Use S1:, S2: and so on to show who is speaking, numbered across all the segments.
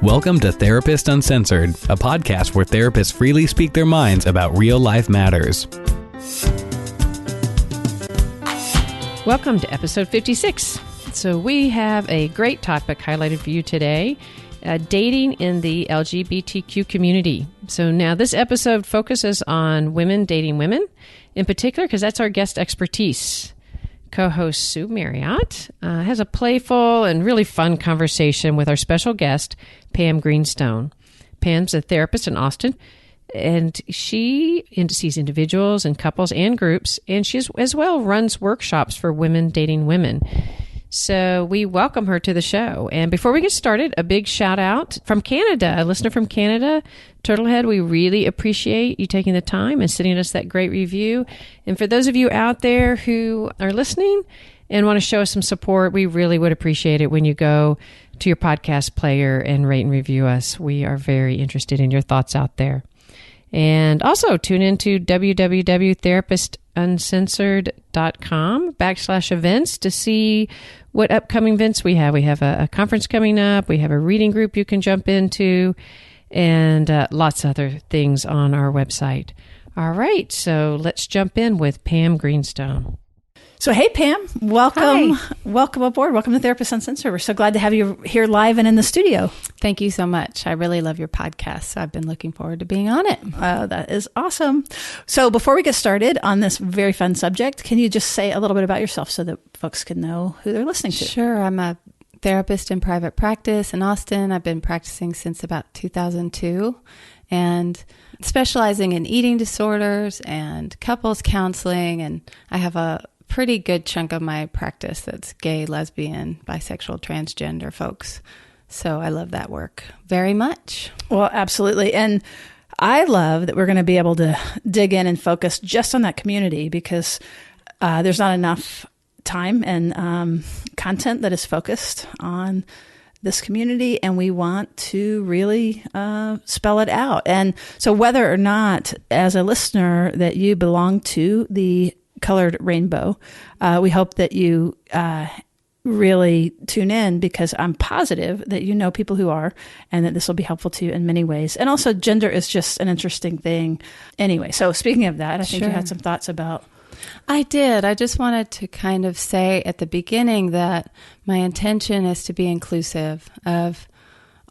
S1: Welcome to Therapist Uncensored, a podcast where therapists freely speak their minds about real-life matters.
S2: Welcome to episode 56. So we have a great topic highlighted for you today, dating in the LGBTQ community. So now this episode focuses on women dating women, in particular because that's our guest expertise. Co-host Sue Marriott has a playful and really fun conversation with our special guest, Pam Greenstone. Pam's a therapist in Austin, and she sees individuals and couples and groups, and she as well runs workshops for women dating women. So we welcome her to the show. And before we get started, a big shout out from Canada, a listener from Canada, Turtlehead. We really appreciate you taking the time and sending us that great review. And for those of you out there who are listening and want to show us some support, we really would appreciate it when you go to your podcast player and rate and review us. We are very interested in your thoughts out there. And also tune into www.therapисtuncensored.com/events to see what upcoming events we have. We have a conference coming up. We have a reading group you can jump into, and lots of other things on our website. All right, so let's jump in with Pam Greenstone.
S3: So, hey, Pam, welcome.
S4: Hi.
S3: Welcome aboard. Welcome to Therapist Uncensored. We're so glad to have you here live and in the studio.
S4: Thank you so much. I really love your podcast. So I've been looking forward to being on it.
S3: That is awesome. So before we get started on this very fun subject, can you just say a little bit about yourself so that folks can know who they're listening to?
S4: Sure. I'm a therapist in private practice in Austin. I've been practicing since about 2002 and specializing in eating disorders and couples counseling. And I have a pretty good chunk of my practice that's gay, lesbian, bisexual, transgender folks. So I love that work very much.
S3: Well, absolutely. And I love that we're going to be able to dig in and focus just on that community because there's not enough time and content that is focused on this community, and we want to really spell it out. And so whether or not as a listener that you belong to the colored rainbow, we hope that you really tune in because I'm positive that you know people who are, and that this will be helpful to you in many ways. And also gender is just an interesting thing anyway. So speaking of that, I think you had some thoughts about.
S4: I did. I just wanted to kind of say at the beginning that my intention is to be inclusive of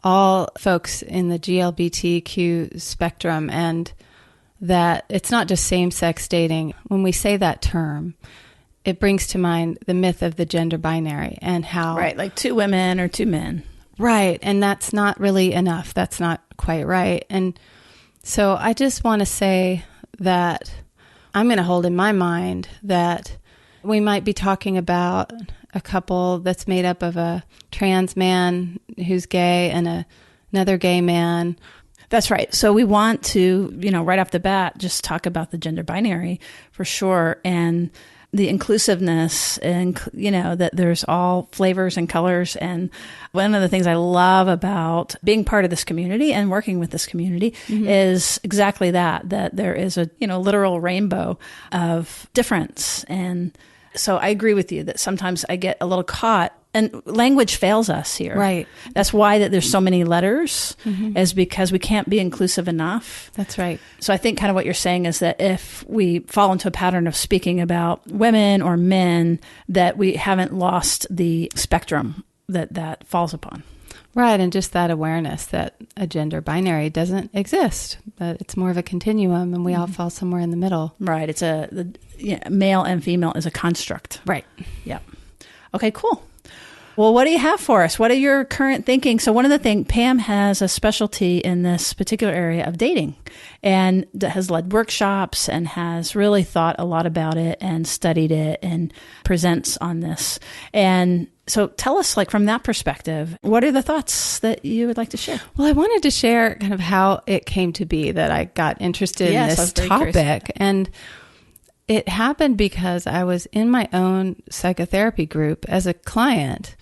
S4: all folks in the GLBTQ spectrum, and that it's not just same-sex dating. When we say that term, it brings to mind the myth of the gender binary and how...
S3: Right, like two women or two men.
S4: Right, and that's not really enough. That's not quite right. And so I just want to say that I'm going to hold in my mind that we might be talking about a couple that's made up of a trans man who's gay and another gay man.
S3: That's right. So we want to, right off the bat, just talk about the gender binary for sure, and the inclusiveness, and, that there's all flavors and colors. And one of the things I love about being part of this community and working with this community is exactly that there is a, literal rainbow of difference. And so I agree with you that sometimes I get a little caught, and language fails us here.
S4: Right.
S3: That's why that there's so many letters, is because we can't be inclusive enough.
S4: That's right.
S3: So I think kind of what you're saying is that if we fall into a pattern of speaking about women or men, that we haven't lost the spectrum that falls upon.
S4: Right, and just that awareness that a gender binary doesn't exist, that it's more of a continuum, and we all fall somewhere in the middle.
S3: Right, it's male and female is a construct.
S4: Right.
S3: Yeah. Okay, cool. Well, what do you have for us? What are your current thinking? So one of the things, Pam has a specialty in this particular area of dating, and has led workshops and has really thought a lot about it and studied it and presents on this. And so tell us, from that perspective, what are the thoughts that you would like to share?
S4: Well, I wanted to share kind of how it came to be that I got interested in this topic. And it happened because I was in my own psychotherapy group as a client,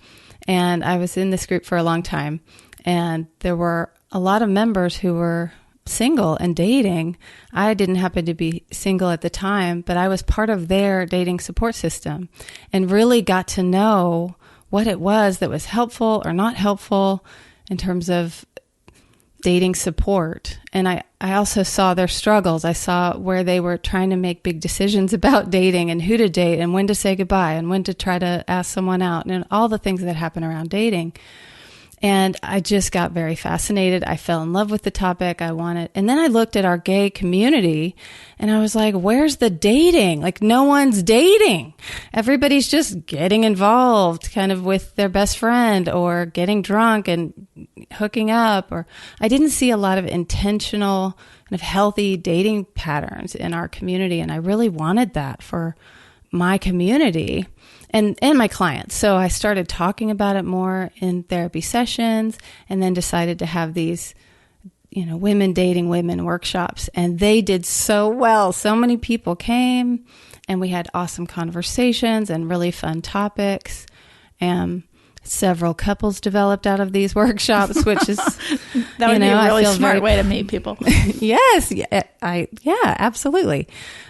S4: and I was in this group for a long time. And there were a lot of members who were single and dating. I didn't happen to be single at the time, but I was part of their dating support system and really got to know what it was that was helpful or not helpful in terms of dating support. And I also saw their struggles. I saw where they were trying to make big decisions about dating and who to date and when to say goodbye and when to try to ask someone out and all the things that happen around dating. And I just got very fascinated. I fell in love with the topic. And then I looked at our gay community and I was like, where's the dating? Like, no one's dating. Everybody's just getting involved kind of with their best friend or getting drunk and hooking up. Or I didn't see a lot of intentional kind of healthy dating patterns in our community. And I really wanted that for my community and my clients. So I started talking about it more in therapy sessions and then decided to have these, women dating women workshops. And they did so well. So many people came and we had awesome conversations and really fun topics. And several couples developed out of these workshops, which is,
S3: that would be a really smart way to meet people.
S4: Yes. Yeah, absolutely.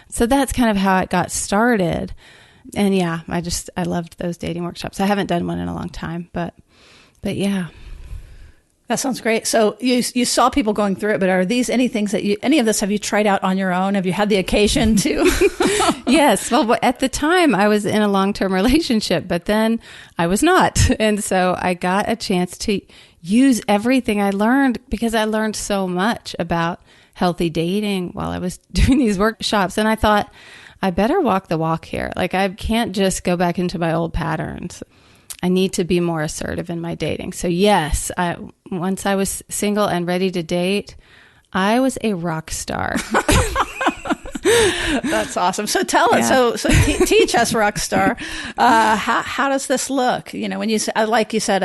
S4: So that's kind of how it got started. And yeah, I loved those dating workshops. I haven't done one in a long time, but yeah.
S3: That sounds great. So you saw people going through it, but are these any of this have you tried out on your own? Have you had the occasion to?
S4: Yes. Well, at the time I was in a long-term relationship, but then I was not. And so I got a chance to use everything I learned because I learned so much about healthy dating while I was doing these workshops. And I thought, I better walk the walk here. Like, I can't just go back into my old patterns. I need to be more assertive in my dating. So yes, once I was single and ready to date, I was a rock star.
S3: That's awesome. So tell us, so teach us, rock star. How does this look? When you say, like you said,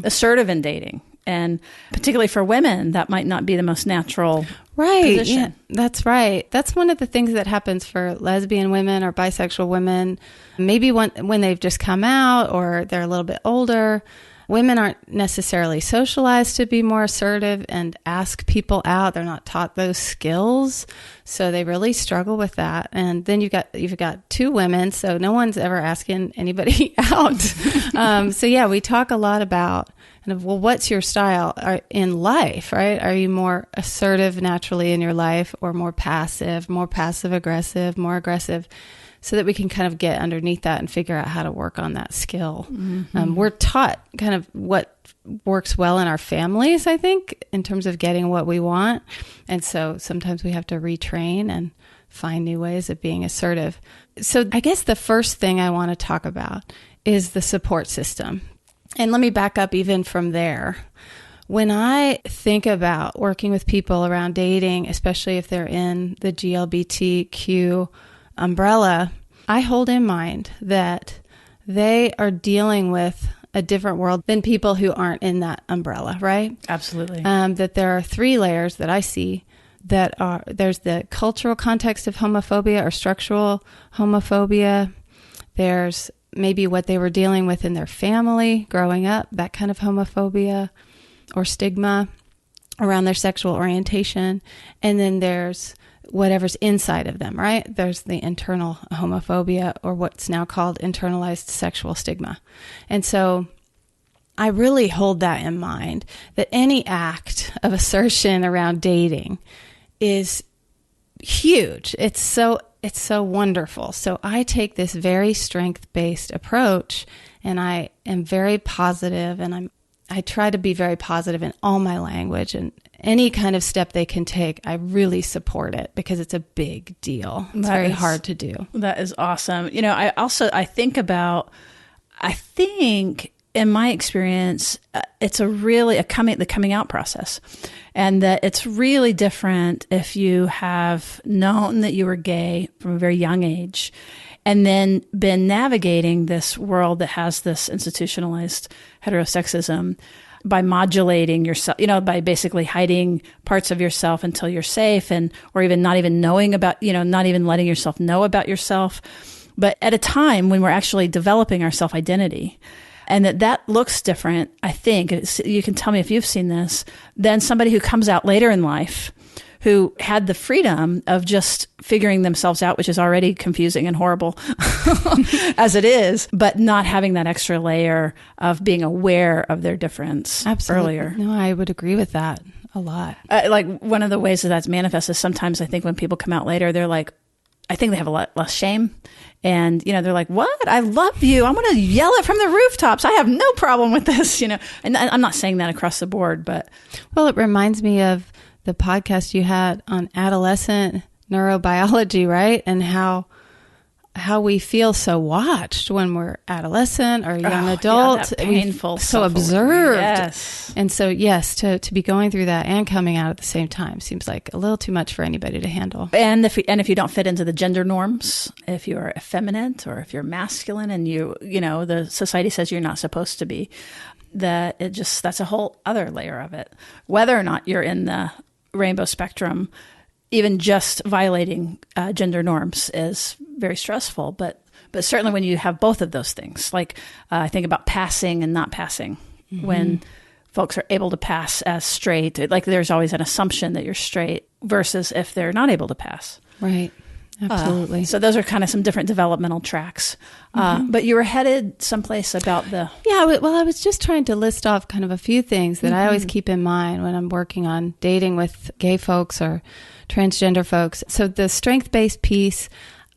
S3: assertive in dating. And particularly for women, that might not be the most natural position. Yeah,
S4: that's right. That's one of the things that happens for lesbian women or bisexual women. Maybe when they've just come out or they're a little bit older, women aren't necessarily socialized to be more assertive and ask people out. They're not taught those skills. So they really struggle with that. And then you've got two women, so no one's ever asking anybody out. So yeah, we talk a lot about what's your style in life, right? Are you more assertive naturally in your life or more passive aggressive, more aggressive, so that we can kind of get underneath that and figure out how to work on that skill. Mm-hmm. We're taught kind of what works well in our families, I think, in terms of getting what we want. And so sometimes we have to retrain and find new ways of being assertive. So I guess the first thing I want to talk about is the support system. And let me back up even from there. When I think about working with people around dating, especially if they're in the LGBTQ umbrella, I hold in mind that they are dealing with a different world than people who aren't in that umbrella, right?
S3: Absolutely.
S4: That there are three layers that I see there's the cultural context of homophobia or structural homophobia. There's maybe what they were dealing with in their family growing up, that kind of homophobia or stigma around their sexual orientation. And then there's whatever's inside of them, right? There's the internal homophobia, or what's now called internalized sexual stigma. And so I really hold that in mind, that any act of assertion around dating is huge. It's so wonderful. So I take this very strength-based approach, and I am very positive, and I try to be very positive in all my language, and any kind of step they can take, I really support it because it's a big deal. It's very hard to do. That
S3: is awesome. I think in my experience, it's the coming out process, and that it's really different if you have known that you were gay from a very young age and then been navigating this world that has this institutionalized heterosexism by modulating yourself, by basically hiding parts of yourself until you're safe, or even not even knowing about, not even letting yourself know about yourself. But at a time when we're actually developing our self-identity, and that looks different, I think, you can tell me if you've seen this, than somebody who comes out later in life who had the freedom of just figuring themselves out, which is already confusing and horrible as it is, but not having that extra layer of being aware of their difference.
S4: Absolutely.
S3: Earlier.
S4: No, I would agree with that. a lot.
S3: Like one of the ways that that's manifest is sometimes I think when people come out later, they're like, I think they have a lot less shame. And, you know, they're like, what? I love you. I'm going to yell it from the rooftops. I have no problem with this, you know. And I'm not saying that across the board, but.
S4: Well, it reminds me of the podcast you had on adolescent neurobiology, right? And how we feel so watched when we're adolescent or young adult.
S3: Yeah, painful,
S4: so observed.
S3: Yes.
S4: And so, yes, to be going through that and coming out at the same time seems like a little too much for anybody to handle.
S3: And if you don't fit into the gender norms, if you're effeminate or if you're masculine and you know, the society says you're not supposed to be, that's a whole other layer of it. Whether or not you're in the rainbow spectrum, even just violating gender norms is very stressful. But certainly when you have both of those things, like I think about passing and not passing, when folks are able to pass as straight, like there's always an assumption that you're straight versus if they're not able to pass.
S4: Right. Absolutely.
S3: So those are kind of some different developmental tracks. But you were headed someplace about the...
S4: Yeah, well, I was just trying to list off kind of a few things that I always keep in mind when I'm working on dating with gay folks or transgender folks. So the strength-based piece,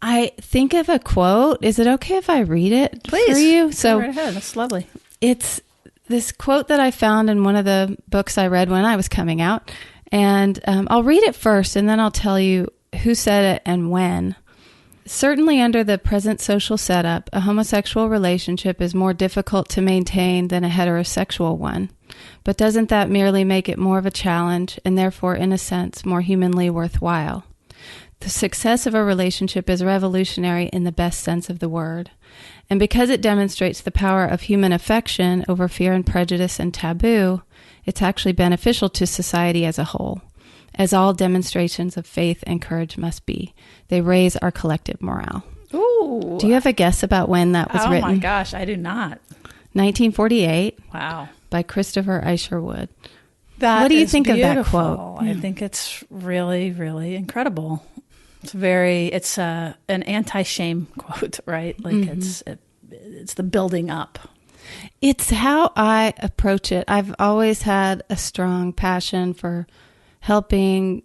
S4: I think of a quote. Is it okay if I read it for you?
S3: So, go right ahead. That's lovely.
S4: It's this quote that I found in one of the books I read when I was coming out. And I'll read it first, and then I'll tell you who said it and when. Certainly under the present social setup, a homosexual relationship is more difficult to maintain than a heterosexual one. But doesn't that merely make it more of a challenge and therefore, in a sense, more humanly worthwhile? The success of a relationship is revolutionary in the best sense of the word. And because it demonstrates the power of human affection over fear and prejudice and taboo, it's actually beneficial to society as a whole. As all demonstrations of faith and courage must be. They raise our collective morale.
S3: Ooh.
S4: Do you have a guess about when that was written?
S3: Oh my gosh, I do not.
S4: 1948.
S3: Wow.
S4: By Christopher Isherwood. What do you think of that quote?
S3: I think it's really, really incredible. It's an anti-shame quote, right? Like it's the building up.
S4: It's how I approach it. I've always had a strong passion for helping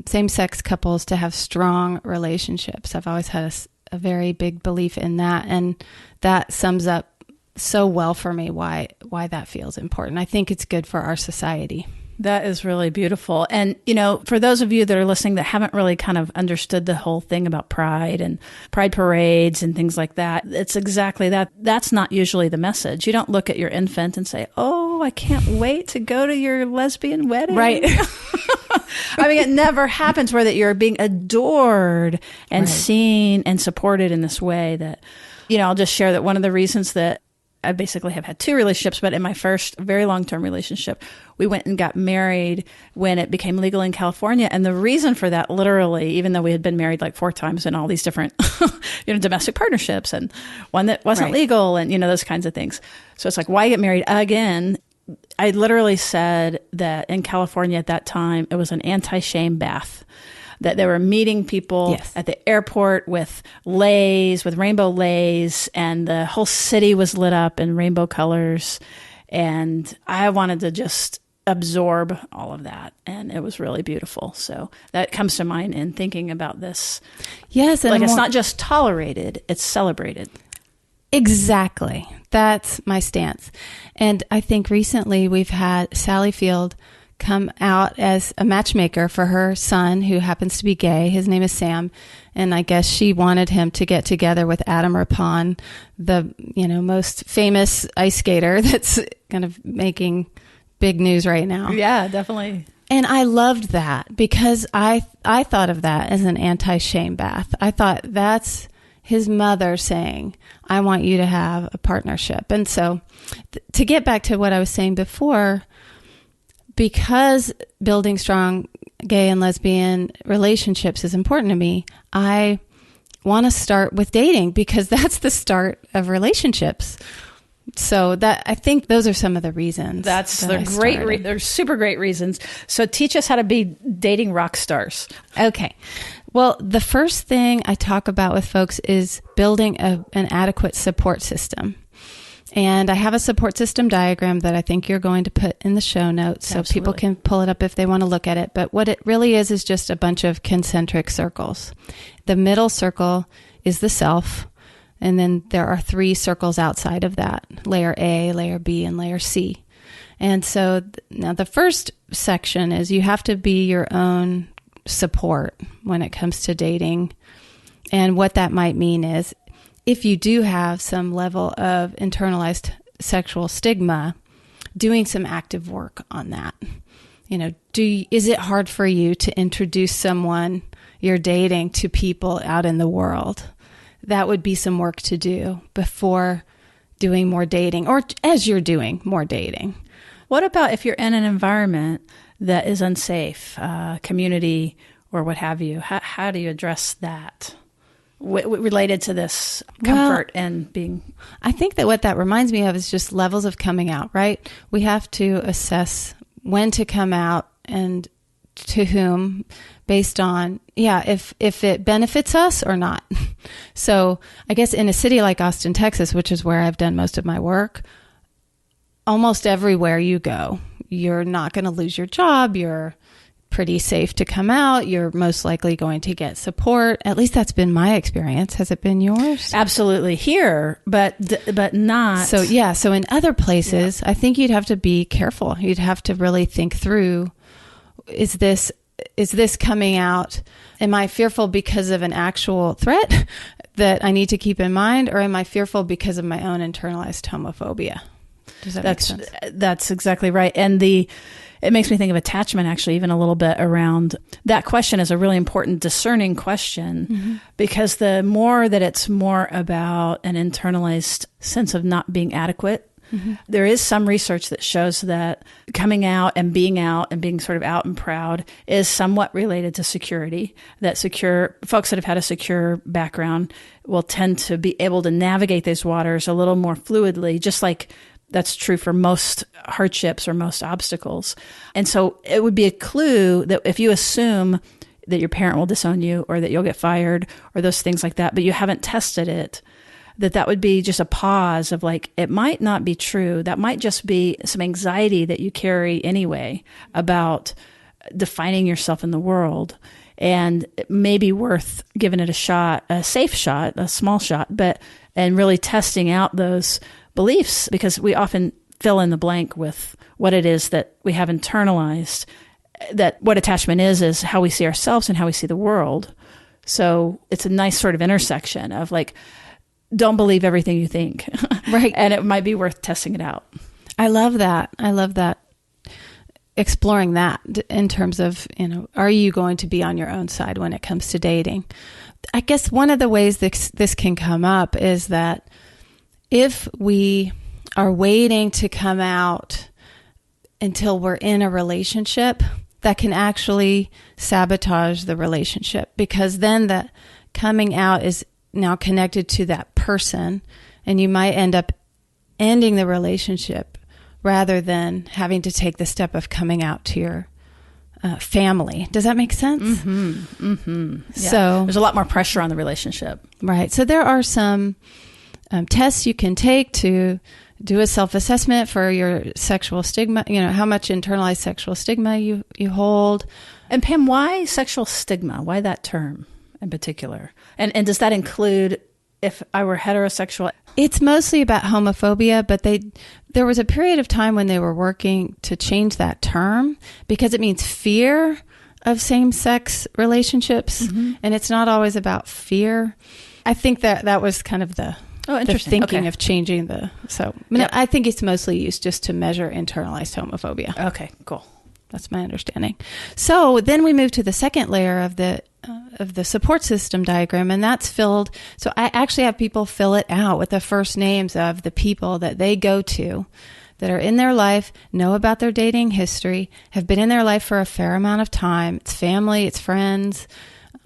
S4: same-sex couples to have strong relationships. I've always had a very big belief in that, and that sums up so well for me why that feels important. I think it's good for our society.
S3: That is really beautiful. And, you know, for those of you that are listening that haven't really kind of understood the whole thing about pride and pride parades and things like that, it's exactly that. That's not usually the message. You don't look at your infant and say, oh, I can't wait to go to your lesbian wedding.
S4: Right.
S3: I mean, it never happens where that you're being adored and seen and supported in this way that, you know, I'll just share that one of the reasons that I basically have had two relationships, but in my first very long-term relationship, we went and got married when it became legal in California. And the reason for that, literally, even though we had been married like 4 times in all these different, domestic partnerships and one that wasn't legal and, those kinds of things. So it's like, why get married again? I literally said that in California at that time, it was an anti-shame bath. That they were meeting people at the airport with leis, with rainbow leis, and the whole city was lit up in rainbow colors. And I wanted to just absorb all of that. And it was really beautiful. So that comes to mind in thinking about this.
S4: Yes. And
S3: it's not just tolerated, it's celebrated.
S4: Exactly. That's my stance. And I think recently we've had Sally Field come out as a matchmaker for her son, who happens to be gay. His name is Sam. And I guess she wanted him to get together with Adam Rippon, the, most famous ice skater that's kind of making big news right now.
S3: Yeah, definitely.
S4: And I loved that because I thought of that as an anti-shame bath. I thought that's his mother saying, I want you to have a partnership. And so to get back to what I was saying before, because building strong gay and lesbian relationships is important to me, I want to start with dating because that's the start of relationships. So I think those are some of the reasons.
S3: They're super great reasons. So teach us how to be dating rock stars.
S4: Okay. Well, the first thing I talk about with folks is building an adequate support system. And I have a support system diagram that I think you're going to put in the show notes so people can pull it up if they want to look at it. But what it really is just a bunch of concentric circles. The middle circle is the self. And then there are 3 circles outside of that, layer A, layer B, and layer C. And so now the first section is you have to be your own support when it comes to dating. And what that might mean is if you do have some level of internalized sexual stigma, doing some active work on that. Is it hard for you to introduce someone you're dating to people out in the world? That would be some work to do before doing more dating or as you're doing more dating.
S3: What about if you're in an environment that is unsafe, community or what have you? How do you address that related to this comfort and being?
S4: I think that what that reminds me of is just levels of coming out, right? We have to assess when to come out and to whom based on, if it benefits us or not. So I guess in a city like Austin, Texas, which is where I've done most of my work, almost everywhere you go, you're not going to lose your job. You're pretty safe to come out. You're most likely going to get support. At least that's been my experience. Has it been yours?
S3: Absolutely here, but not.
S4: So so in other places, I think you'd have to be careful. You'd have to really think through, is this coming out? Am I fearful because of an actual threat that I need to keep in mind, or am I fearful because of my own internalized homophobia? Does that make sense?
S3: That's exactly right. And it makes me think of attachment, actually, even a little bit around that question is a really important discerning question, because the more that it's more about an internalized sense of not being adequate, there is some research that shows that coming out and being sort of out and proud is somewhat related to security, that secure folks that have had a secure background will tend to be able to navigate these waters a little more fluidly, just like that's true for most hardships or most obstacles. And so it would be a clue that if you assume that your parent will disown you or that you'll get fired or those things like that, but you haven't tested it, that would be just a pause of like, it might not be true. That might just be some anxiety that you carry anyway about defining yourself in the world. And it may be worth giving it a shot, a safe shot, a small shot, and really testing out those beliefs, because we often fill in the blank with what it is that we have internalized, that what attachment is how we see ourselves and how we see the world. So it's a nice sort of intersection of like, don't believe everything you think.
S4: Right.
S3: And it might be worth testing it out.
S4: I love that. Exploring that in terms of, are you going to be on your own side when it comes to dating? I guess one of the ways this can come up is that if we are waiting to come out until we're in a relationship, that can actually sabotage the relationship, because then the coming out is now connected to that person, and you might end up ending the relationship rather than having to take the step of coming out to your family. Does that make sense?
S3: Yeah.
S4: So
S3: there's a lot more pressure on the relationship.
S4: Right. So there are some tests you can take to do a self-assessment for your sexual stigma, how much internalized sexual stigma you hold.
S3: And Pam, why sexual stigma? Why that term in particular? And does that include if I were heterosexual?
S4: It's mostly about homophobia, but there was a period of time when they were working to change that term because it means fear of same-sex relationships, and it's not always about fear. I think that was kind of the thinking of changing I think it's mostly used just to measure internalized homophobia.
S3: Okay, cool.
S4: That's my understanding. So then we move to the second layer of the support system diagram, and that's filled. So I actually have people fill it out with the first names of the people that they go to that are in their life, know about their dating history, have been in their life for a fair amount of time. It's family, it's friends.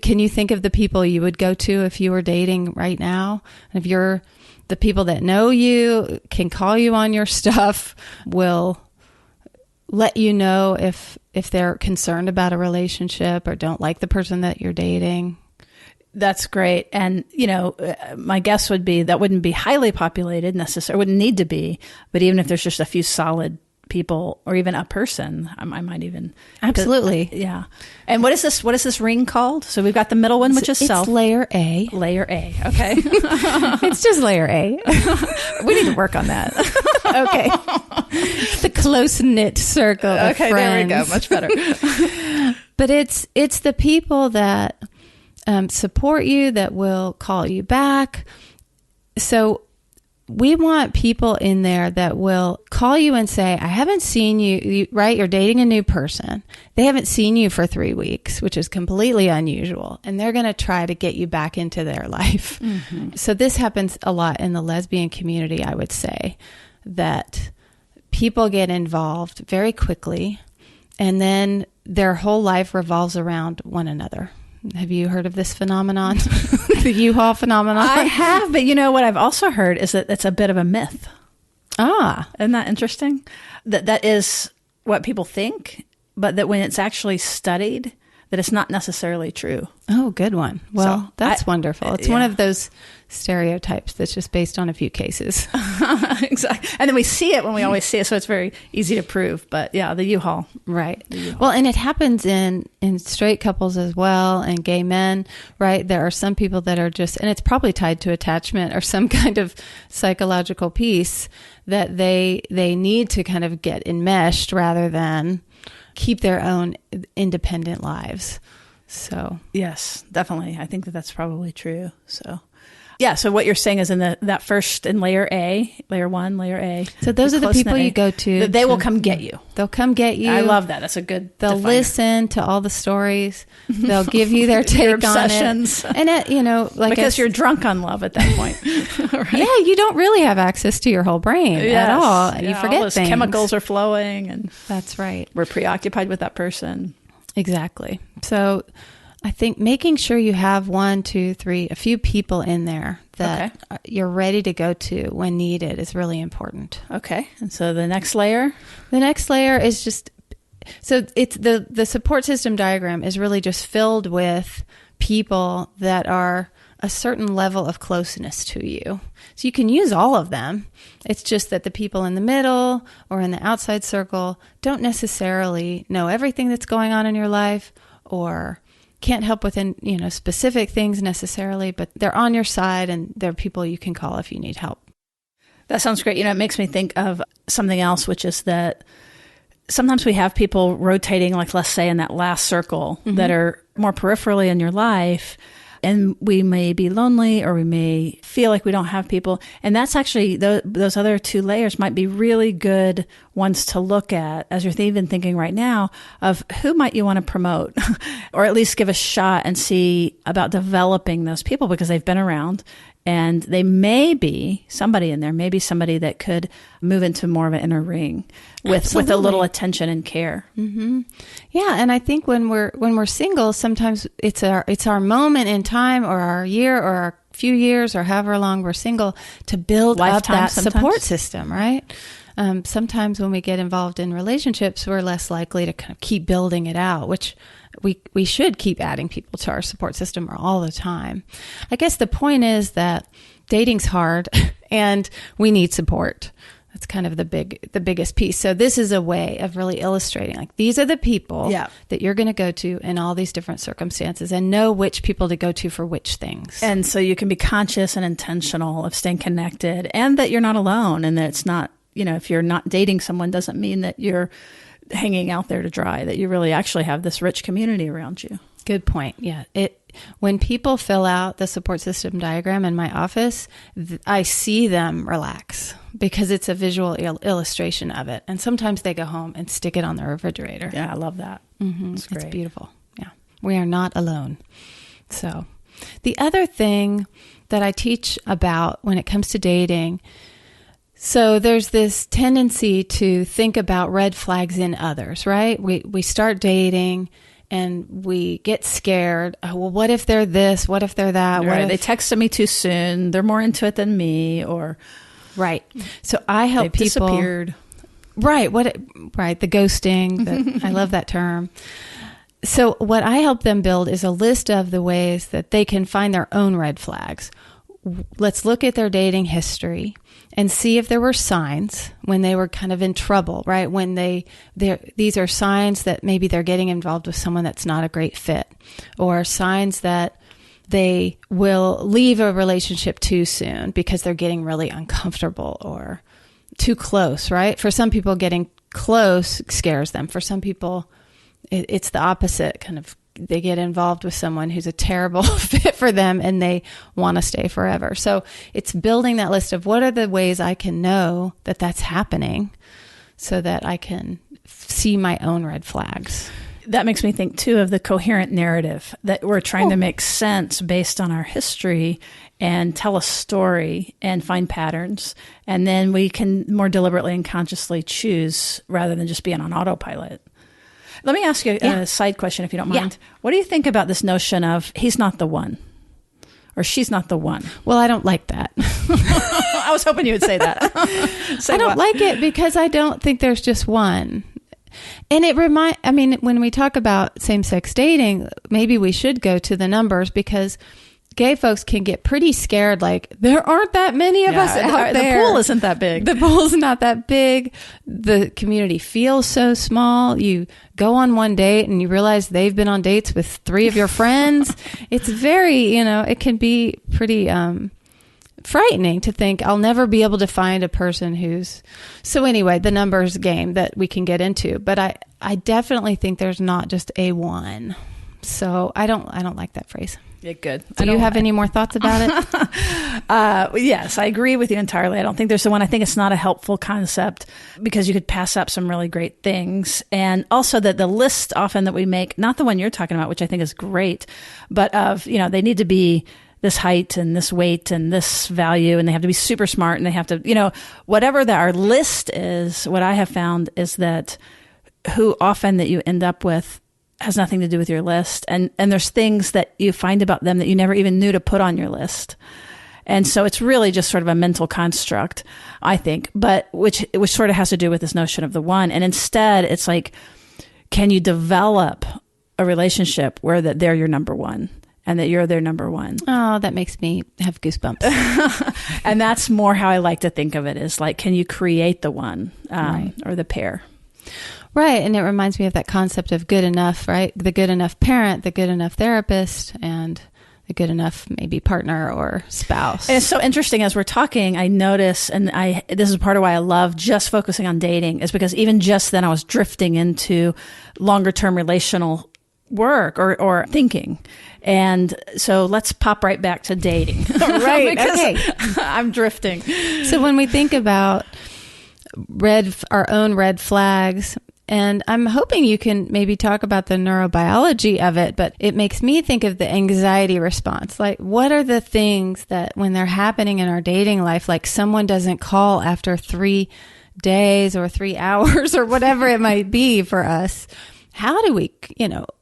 S4: Can you think of the people you would go to if you were dating right now? And if you're the people that know you, can call you on your stuff, will let you know if they're concerned about a relationship or don't like the person that you're dating.
S3: That's great. And, my guess would be that wouldn't be highly populated necessarily, wouldn't need to be, but even if there's just a few solid people or even a person, I might even.
S4: Absolutely.
S3: Yeah. And what is this ring called? So we've got the middle one, which is self.
S4: It's layer A.
S3: Layer A. Okay.
S4: It's just layer A.
S3: We need to work on that.
S4: Okay. The close-knit circle of friends.
S3: There we go. Much better.
S4: But it's the people that support you, that will call you back. So we want people in there that will call you and say, I haven't seen you, right? You're dating a new person. They haven't seen you for 3 weeks, which is completely unusual. And they're going to try to get you back into their life. Mm-hmm. So this happens a lot in the lesbian community, I would say, that people get involved very quickly and then their whole life revolves around one another. Have you heard of this phenomenon? The U-Haul phenomenon?
S3: I have, but what I've also heard is that it's a bit of a myth.
S4: Ah.
S3: Isn't that interesting? That is what people think, but that when it's actually studied, that it's not necessarily true.
S4: Oh, good one. Well, that's wonderful. It's one of those stereotypes that's just based on a few cases.
S3: Exactly. And then we see it when we always see it, so it's very easy to prove. But yeah, the U-Haul.
S4: Right. Well, and it happens in straight couples as well, and gay men, right? There are some people that are just, and it's probably tied to attachment or some kind of psychological piece that they need to kind of get enmeshed rather than keep their own independent lives. So
S3: yes, definitely. I think that's probably true. So yeah. So what you're saying is in that first in layer A, layer 1, layer A.
S4: So those are the people you go to.
S3: They will come get you.
S4: They'll come get you.
S3: I love that. That's a good.
S4: They'll
S3: definer.
S4: Listen to all the stories. They'll give you their take
S3: obsessions.
S4: on it. And
S3: because you're drunk on love at that point. Right?
S4: Yeah, you don't really have access to your whole brain at all. You forget
S3: all those
S4: things.
S3: Chemicals are flowing, and
S4: that's right.
S3: We're preoccupied with that person.
S4: Exactly. So I think making sure you have 1, 2, 3, a few people in there that you're ready to go to when needed is really important.
S3: Okay. And so the next layer?
S4: The next layer is just, so it's the support system diagram is really just filled with people that are a certain level of closeness to you. So you can use all of them. It's just that the people in the middle or in the outside circle don't necessarily know everything that's going on in your life or can't help with specific things necessarily, but they're on your side and they're people you can call if you need help.
S3: That sounds great. It makes me think of something else, which is that sometimes we have people rotating, like let's say in that last circle, mm-hmm. that are more peripherally in your life. And we may be lonely or we may feel like we don't have people. And that's actually, those other 2 layers might be really good ones to look at as you're even thinking right now of who might you want to promote or at least give a shot and see about developing those people because they've been around. And they may be somebody in there, maybe somebody that could move into more of an inner ring with a little attention and care.
S4: Mm-hmm. Yeah, and I think when we're single, sometimes it's our moment in time, or our year, or our few years, or however long we're single, to build
S3: Lifetime
S4: up that
S3: sometimes.
S4: Support system, right? Sometimes when we get involved in relationships, we're less likely to kind of keep building it out, which we should keep adding people to our support system all the time. I guess the point is that dating's hard and we need support. That's kind of the biggest piece. So this is a way of really illustrating, like, these are the people that you're going to go to in all these different circumstances and know which people to go to for which things.
S3: And so you can be conscious and intentional of staying connected and that you're not alone and that it's not, if you're not dating someone doesn't mean that you're hanging out there to dry, that you really actually have this rich community around you.
S4: Good point. Yeah. When people fill out the support system diagram in my office, I see them relax because it's a visual illustration of it. And sometimes they go home and stick it on the refrigerator.
S3: Yeah, I love that.
S4: Mm-hmm. It's beautiful. Yeah. We are not alone. So the other thing that I teach about when it comes to dating, so there's this tendency to think about red flags in others, right? We start dating and we get scared. Oh, well, what if they're this? What if they're that?
S3: Right.
S4: What if
S3: they texted me too soon? They're more into it than me, or
S4: right. So I help people.
S3: Disappeared.
S4: Right. Right. The ghosting. I love that term. So what I help them build is a list of the ways that they can find their own red flags. Let's look at their dating history and see if there were signs when they were kind of in trouble, right? When these are signs that maybe they're getting involved with someone that's not a great fit, or signs that they will leave a relationship too soon because they're getting really uncomfortable or too close, right? For some people, getting close scares them. For some people, it's the opposite. Kind of, they get involved with someone who's a terrible fit for them and they want to stay forever. So it's building that list of what are the ways I can know that that's happening so that I can see my own red flags.
S3: That makes me think, too, of the coherent narrative that we're trying to make sense based on our history and tell a story and find patterns. And then we can more deliberately and consciously choose rather than just being on autopilot. Let me ask you a side question, if you don't mind. Yeah. What do you think about this notion of he's not the one or she's not the one?
S4: Well, I don't like that.
S3: I was hoping you would say that.
S4: I don't like it because I don't think there's just one. And when we talk about same-sex dating, maybe we should go to the numbers because gay folks can get pretty scared. Like, there aren't that many of us out there.
S3: The pool isn't that big.
S4: The pool's not that big. The community feels so small. You go on one date and you realize they've been on dates with 3 of your friends. It's very, it can be pretty frightening to think I'll never be able to find a person who's... So anyway, the numbers game that we can get into. But I definitely think there's not just a one. So I don't like that phrase.
S3: Yeah, good.
S4: Do you have any more thoughts about it?
S3: Yes, I agree with you entirely. I don't think there's the one. I think it's not a helpful concept because you could pass up some really great things. And also that the list often that we make, not the one you're talking about, which I think is great, but of, they need to be this height and this weight and this value, and they have to be super smart, and they have to, whatever our list is, what I have found is that who often that you end up with has nothing to do with your list. And there's things that you find about them that you never even knew to put on your list. And so it's really just sort of a mental construct, I think, but which sort of has to do with this notion of the one. And instead it's like, can you develop a relationship where that they're your number one and that you're their number one?
S4: Oh, that makes me have goosebumps.
S3: And that's more how I like to think of it, is like, can you create the one
S4: right.
S3: or the pair?
S4: Right. And it reminds me of that concept of good enough, right? The good enough parent, the good enough therapist, and the good enough maybe partner or spouse.
S3: And it's so interesting as we're talking, I notice, and this is part of why I love just focusing on dating, is because even just then I was drifting into longer term relational work or thinking. And so let's pop right back to dating.
S4: Right. Okay.
S3: I'm drifting.
S4: So when we think about our own red flags, and I'm hoping you can maybe talk about the neurobiology of it, but it makes me think of the anxiety response. Like, what are the things that when they're happening in our dating life, like someone doesn't call after 3 days or 3 hours or whatever it might be for us, how do we,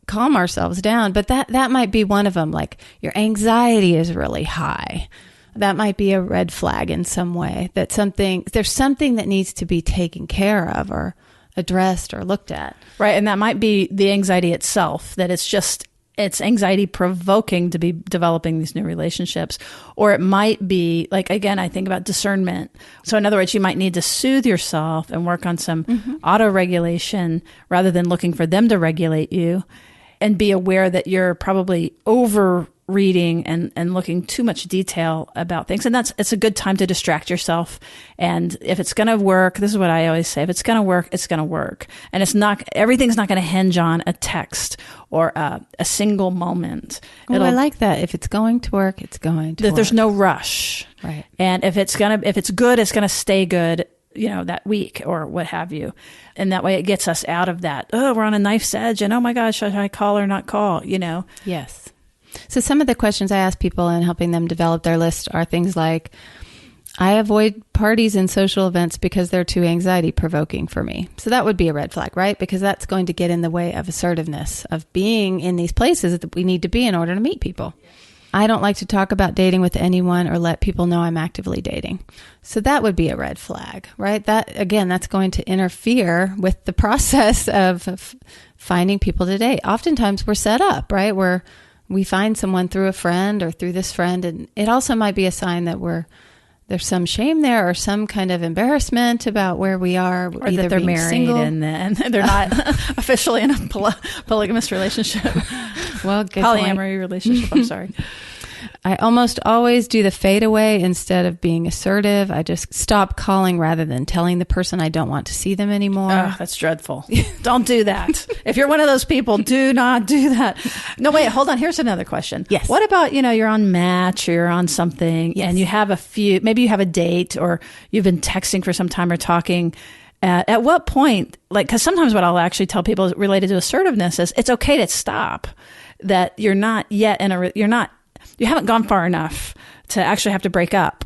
S4: calm ourselves down? But that might be one of them. Like, your anxiety is really high. That might be a red flag in some way, that there's something that needs to be taken care of or addressed or looked at.
S3: Right. And that might be the anxiety itself, that it's anxiety provoking to be developing these new relationships. Or it might be like, again, I think about discernment. So in other words, you might need to soothe yourself and work on some auto-regulation rather than looking for them to regulate you, and be aware that you're probably over reading and looking too much detail about things. And it's a good time to distract yourself. And if it's going to work, this is what I always say, if it's going to work, it's going to work. And everything's not going to hinge on a text or a single moment.
S4: Oh, I like that. If it's going to work, it's going to work.
S3: There's no rush.
S4: Right.
S3: And if it's good, it's going to stay good, that week or what have you. And that way it gets us out of that, we're on a knife's edge and oh my gosh, should I call or not call,
S4: Yes. So some of the questions I ask people in helping them develop their list are things like, I avoid parties and social events because they're too anxiety provoking for me. So that would be a red flag, right? Because that's going to get in the way of assertiveness, of being in these places that we need to be in order to meet people. I don't like to talk about dating with anyone or let people know I'm actively dating. So that would be a red flag, right? That's going to interfere with the process of finding people to date. Oftentimes we're set up, right? Where we find someone through a friend or through this friend. And it also might be a sign that there's some shame there or some kind of embarrassment about where we are.
S3: Or either that they're married single. And then they're not officially in a polygamous relationship.
S4: Well, good
S3: polyamory
S4: point.
S3: relationship. I'm sorry.
S4: I almost always do the fade away instead of being assertive. I just stop calling rather than telling the person I don't want to see them anymore.
S3: Oh, that's dreadful. Don't do that. If you're one of those people, do not do that. No, wait, hold on. Here's another question.
S4: Yes.
S3: What about, you're on Match or you're on something and you have maybe you have a date or you've been texting for some time or talking. At what point, because sometimes what I'll actually tell people is related to assertiveness is it's okay to stop, that you're not yet you haven't gone far enough to actually have to break up,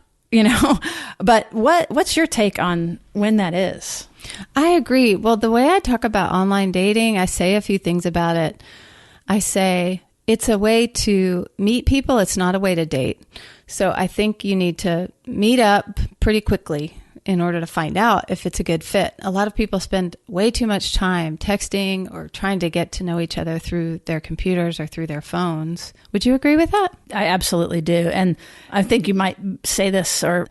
S3: But what's your take on when that is?
S4: I agree. Well, the way I talk about online dating, I say a few things about it. I say it's a way to meet people. It's not a way to date. So I think you need to meet up pretty quickly in order to find out if it's a good fit. A lot of people spend way too much time texting or trying to get to know each other through their computers or through their phones. Would you agree with that?
S3: I absolutely do. And I think you might say this, or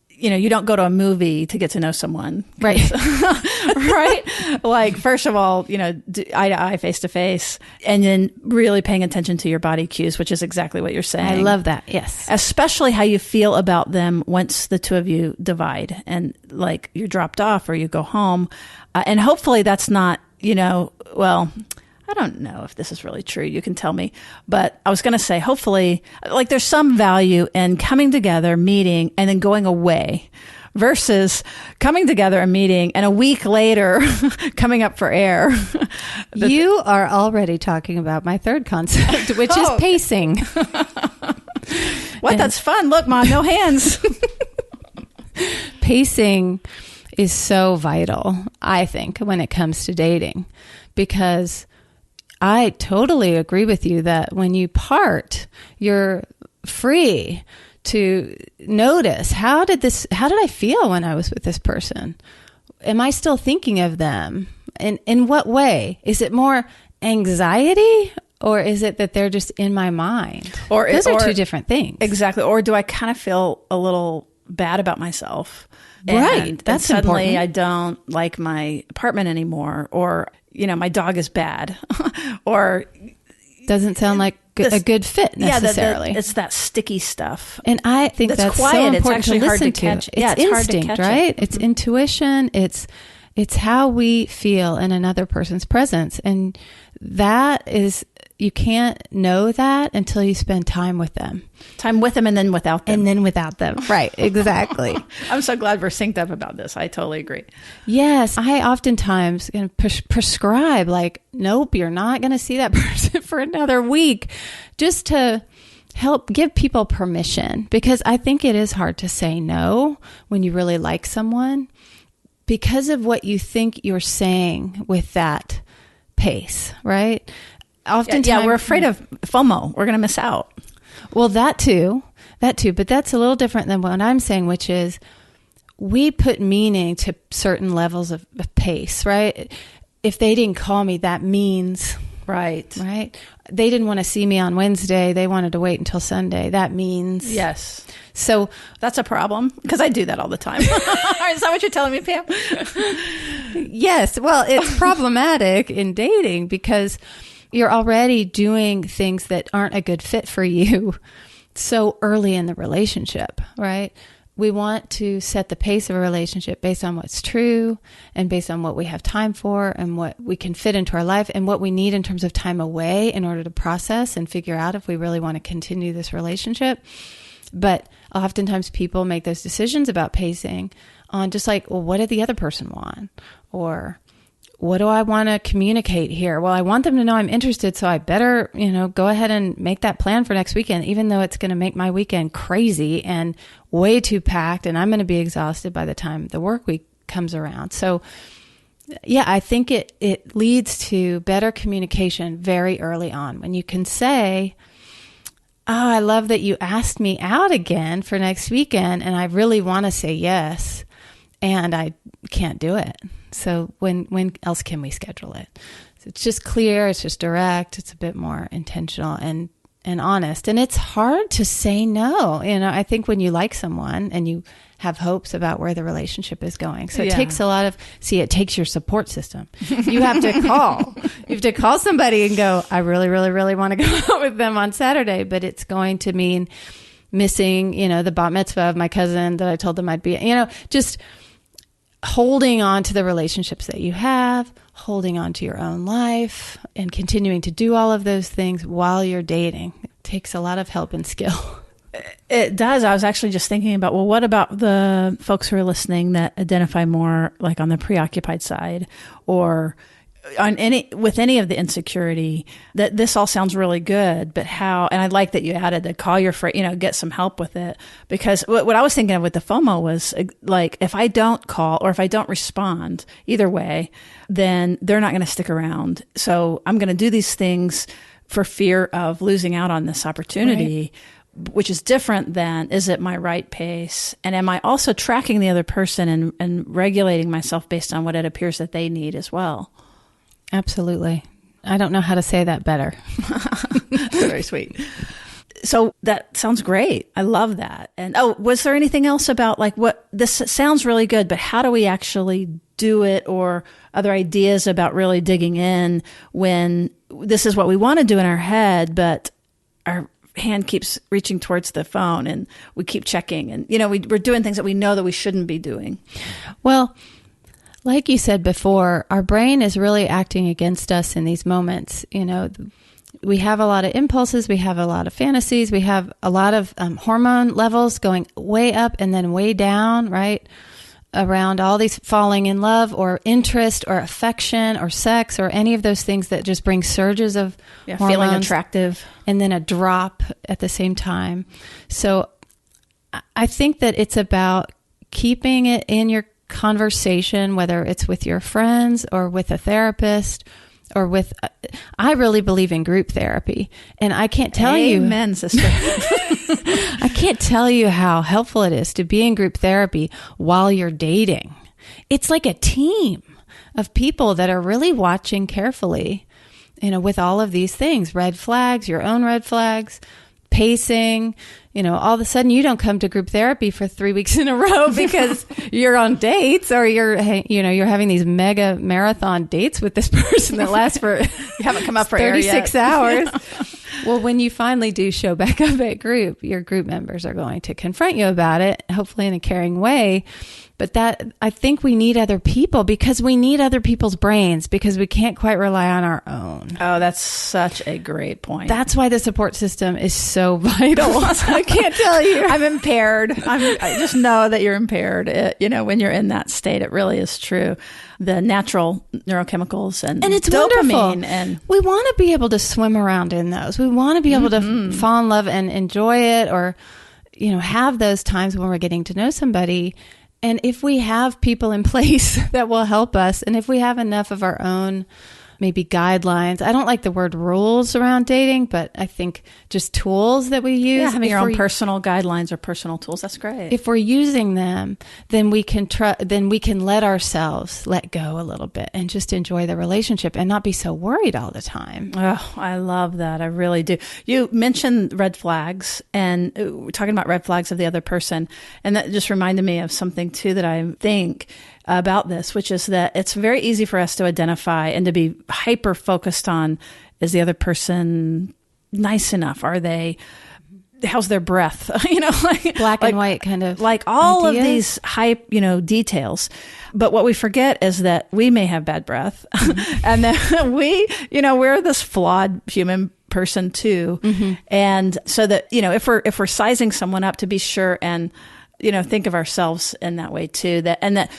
S3: you don't go to a movie to get to know someone.
S4: Right.
S3: Right? First of all, eye to eye, face to face, and then really paying attention to your body cues, which is exactly what you're saying.
S4: I love that. Yes.
S3: Especially how you feel about them once the two of you divide and you're dropped off or you go home. And hopefully that's not, I don't know if this is really true. You can tell me. But I was going to say, hopefully, there's some value in coming together, meeting, and then going away versus coming together and meeting and a week later coming up for air.
S4: You are already talking about my third concept, which is pacing.
S3: What? That's fun. Look, Mom, no hands.
S4: Pacing is so vital, I think, when it comes to dating, because I totally agree with you that when you part, you're free to notice, how did I feel when I was with this person? Am I still thinking of them? And in what way? Is it more anxiety, or is it that they're just in my mind? Those are two different things.
S3: Exactly. Or do I kind of feel a little bad about myself?
S4: Right. That's
S3: suddenly
S4: important.
S3: I don't like my apartment anymore, or my dog is bad, or
S4: doesn't sound like a good fit necessarily.
S3: Yeah, it's that sticky stuff,
S4: and I think that's
S3: quiet.
S4: So important.
S3: It's actually
S4: to
S3: hard to
S4: listen
S3: catch.
S4: To. It's instinct, right? It's intuition. It's how we feel in another person's presence, and that is, you can't know that until you spend time with them.
S3: Time with them and then without them.
S4: And then without them. Right, exactly.
S3: I'm so glad we're synced up about this. I totally agree.
S4: Yes, I oftentimes prescribe, nope, you're not going to see that person for another week, just to help give people permission, because I think it is hard to say no when you really like someone because of what you think you're saying with that pace, right?
S3: Oftentimes, we're afraid of FOMO. We're going to miss out.
S4: Well, that too, but that's a little different than what I'm saying, which is we put meaning to certain levels of pace, right? If they didn't call me, that means, right? They didn't want to see me on Wednesday. They wanted to wait until Sunday. That means,
S3: yes.
S4: So
S3: that's a problem, because I do that all the time. Is that what you're telling me, Pam?
S4: Yes. Well, it's problematic in dating because you're already doing things that aren't a good fit for you so early in the relationship, right? We want to set the pace of a relationship based on what's true and based on what we have time for and what we can fit into our life and what we need in terms of time away in order to process and figure out if we really want to continue this relationship. But oftentimes people make those decisions about pacing on just what did the other person want? Or what do I want to communicate here? Well, I want them to know I'm interested, so I better, go ahead and make that plan for next weekend, even though it's going to make my weekend crazy and way too packed, and I'm going to be exhausted by the time the work week comes around. So, yeah, I think it leads to better communication very early on when you can say, I love that you asked me out again for next weekend, and I really want to say yes, and I can't do it. So when else can we schedule it? So it's just clear. It's just direct. It's a bit more intentional and honest. And it's hard to say no. I think when you like someone and you have hopes about where the relationship is going. So it takes it takes your support system. You have to call. You have to call somebody and go, I really, really, really want to go out with them on Saturday, but it's going to mean missing, the bat mitzvah of my cousin that I told them I'd be, just holding on to the relationships that you have, holding on to your own life, and continuing to do all of those things while you're dating. It takes a lot of help and skill.
S3: It does. I was actually just thinking about, well, what about the folks who are listening that identify more like on the preoccupied side or on with any of the insecurity, that this all sounds really good, but how, and I like that you added the call your friend, get some help with it, because what I was thinking of with the FOMO was like, if I don't call or if I don't respond either way, then they're not going to stick around. So I'm going to do these things for fear of losing out on this opportunity. Right. Which is different than, is it my right pace? And am I also tracking the other person and regulating myself based on what it appears that they need as well?
S4: Absolutely. I don't know how to say that better.
S3: Very sweet. So that sounds great. I love that. And was there anything else about like what this sounds really good, but how do we actually do it, or other ideas about really digging in when this is what we want to do in our head, but our hand keeps reaching towards the phone and we keep checking and, we're doing things that we know that we shouldn't be doing.
S4: Well, like you said before, our brain is really acting against us in these moments. We have a lot of impulses, we have a lot of fantasies, we have a lot of hormone levels going way up and then way down, right? Around all these falling in love or interest or affection or sex or any of those things that just bring surges of hormones,
S3: feeling attractive,
S4: and then a drop at the same time. So I think that it's about keeping it in your conversation, whether it's with your friends or with a therapist or with, I really believe in group therapy, and I can't tell you.
S3: Amen, sister.
S4: I can't tell you how helpful it is to be in group therapy while you're dating. It's like a team of people that are really watching carefully, with all of these things, red flags, your own red flags, pacing, all of a sudden you don't come to group therapy for 3 weeks in a row because you're on dates or you're having these mega marathon dates with this person that lasts for
S3: you haven't come up for
S4: 36 hours. Well, when you finally do show back up at group, your group members are going to confront you about it, hopefully in a caring way. But I think we need other people because we need other people's brains because we can't quite rely on our own.
S3: Oh, that's such a great point.
S4: That's why the support system is so vital. I can't tell you.
S3: I'm impaired. I just know that you're impaired. When you're in that state, it really is true. The natural neurochemicals and
S4: it's
S3: dopamine.
S4: Wonderful.
S3: And
S4: we want to be able to swim around in those. We want to be able to fall in love and enjoy it, or, have those times when we're getting to know somebody. And if we have people in place that will help us, and if we have enough of our own maybe guidelines, I don't like the word rules around dating, but I think just tools that we use.
S3: Yeah, having your own personal guidelines or personal tools, that's great.
S4: If we're using them, then we can let ourselves let go a little bit and just enjoy the relationship and not be so worried all the time.
S3: Oh, I love that. I really do. You mentioned red flags, and we're talking about red flags of the other person. And that just reminded me of something too that I think about this, which is that it's very easy for us to identify and to be hyper focused on, is the other person nice enough? How's their breath?
S4: Black and white kind of
S3: like all
S4: ideas.
S3: Of these hype, details. But what we forget is that we may have bad breath and that we're this flawed human person too. Mm-hmm. And so that, if we're sizing someone up, to be sure and think of ourselves in that way too.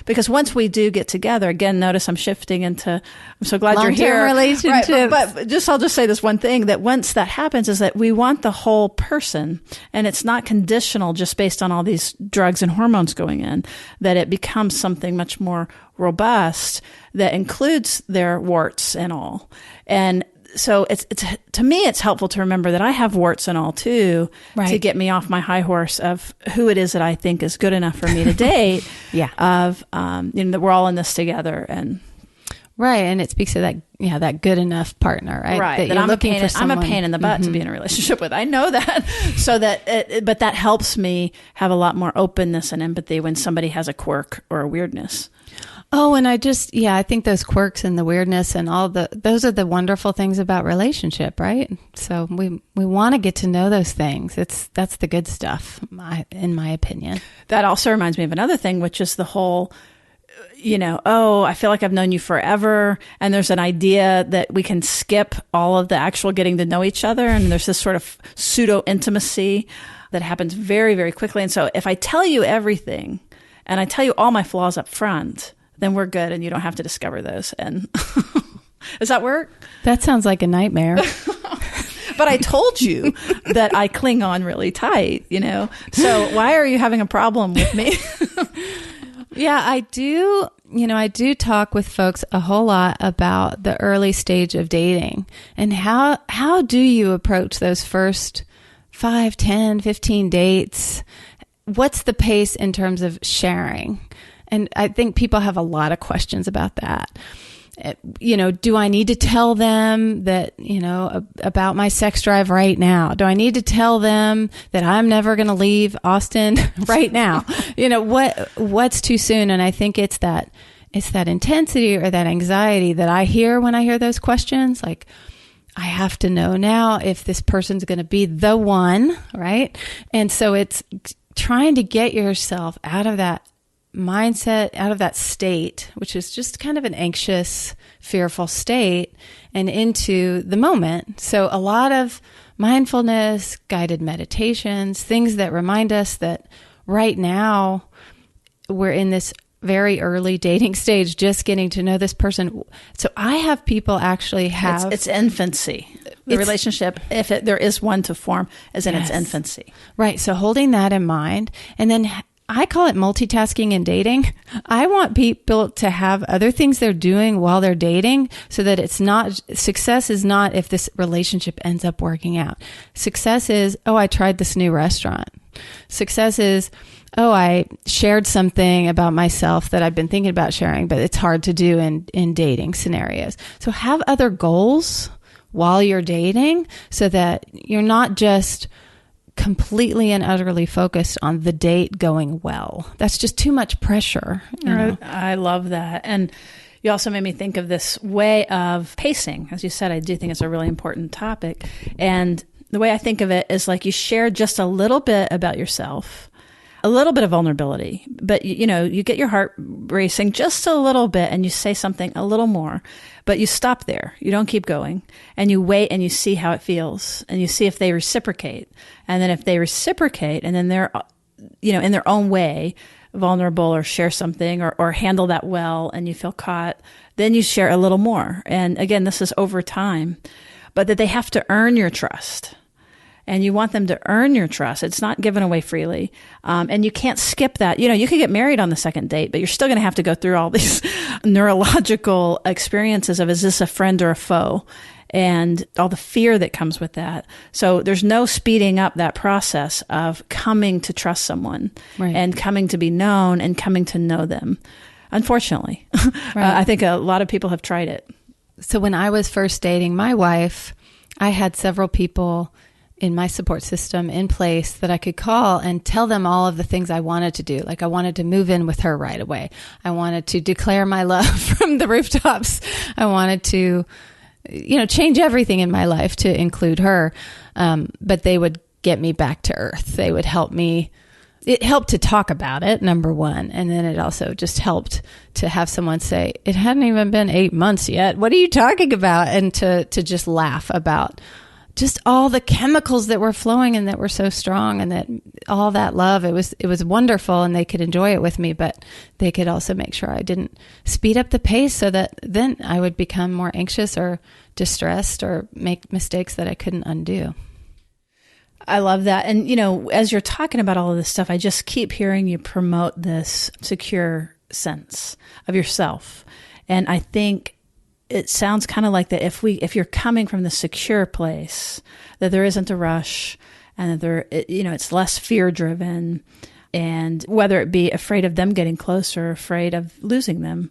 S3: Because once we do get together, again, notice I'm shifting into, I'm so glad
S4: long-term
S3: you're here.
S4: Relationships.
S3: Right, but I'll just say this one thing, that once that happens is that we want the whole person, and it's not conditional just based on all these drugs and hormones going in, that it becomes something much more robust that includes their warts and all. And so it's to me, it's helpful to remember that I have warts and all too, to get me off my high horse of who it is that I think is good enough for me to date. Of, that we're all in this together. And
S4: right. And it speaks to that good enough partner, right? Right.
S3: That I'm a pain in the butt to be in a relationship with. I know that. So but that helps me have a lot more openness and empathy when somebody has a quirk or a weirdness.
S4: Oh, and I think those quirks and the weirdness and those are the wonderful things about relationship, right? So we want to get to know those things. That's the good stuff, in my opinion.
S3: That also reminds me of another thing, which is the whole, I feel like I've known you forever. And there's an idea that we can skip all of the actual getting to know each other. And there's this sort of pseudo intimacy that happens very, very quickly. And so if I tell you everything and I tell you all my flaws up front, then we're good and you don't have to discover those. And does that work?
S4: That sounds like a nightmare.
S3: But I told you that I cling on really tight, So why are you having a problem with me?
S4: Yeah, I do. I do talk with folks a whole lot about the early stage of dating and how do you approach those first 5, 10, 15 dates? What's the pace in terms of sharing? And I think people have a lot of questions about that. Do I need to tell them that, about my sex drive right now? Do I need to tell them that I'm never going to leave Austin right now? What's too soon? And I think it's that intensity or that anxiety that I hear when I hear those questions. Like, I have to know now if this person's going to be the one, right? And so it's trying to get yourself out of that mindset, out of that state, which is just kind of an anxious, fearful state, and into the moment. So a lot of mindfulness, guided meditations, things that remind us that right now we're in this very early dating stage, just getting to know this person. So I have people actually have...
S3: It's infancy. The relationship, if there is one to form, is in its infancy.
S4: Right. So holding that in mind, and then I call it multitasking in dating. I want people to have other things they're doing while they're dating so that success is not if this relationship ends up working out. Success is, I tried this new restaurant. Success is, I shared something about myself that I've been thinking about sharing, but it's hard to do in dating scenarios. So have other goals while you're dating so that you're not just completely and utterly focused on the date going well. That's just too much pressure.
S3: I love that. And you also made me think of this way of pacing. As you said, I do think it's a really important topic. And the way I think of it is like you share just a little bit about yourself, a little bit of vulnerability, but you get your heart racing just a little bit and you say something a little more, but you stop there. You don't keep going and you wait and you see how it feels and you see if they reciprocate. And then if they reciprocate and then they're, in their own way, vulnerable or share something or handle that well and you feel caught, then you share a little more. And again, this is over time, but that they have to earn your trust. And you want them to earn your trust. It's not given away freely. And you can't skip that. You could get married on the second date, but you're still going to have to go through all these neurological experiences of, is this a friend or a foe? And all the fear that comes with that. So there's no speeding up that process of coming to trust someone and coming to be known and coming to know them. Unfortunately, I think a lot of people have tried it.
S4: So when I was first dating my wife, I had several people in my support system in place that I could call and tell them all of the things I wanted to do. Like I wanted to move in with her right away. I wanted to declare my love from the rooftops. I wanted to, change everything in my life to include her. But they would get me back to earth. They would help me. It helped to talk about it, number one. And then it also just helped to have someone say, it hadn't even been 8 months yet. What are you talking about? And to just laugh about just all the chemicals that were flowing and that were so strong and that all that love, it was wonderful and they could enjoy it with me, but they could also make sure I didn't speed up the pace so that then I would become more anxious or distressed or make mistakes that I couldn't undo.
S3: I love that. And, as you're talking about all of this stuff, I just keep hearing you promote this secure sense of yourself. And I think it sounds kind of like that if you're coming from the secure place, that there isn't a rush, and that it's less fear driven, and whether it be afraid of them getting close or afraid of losing them.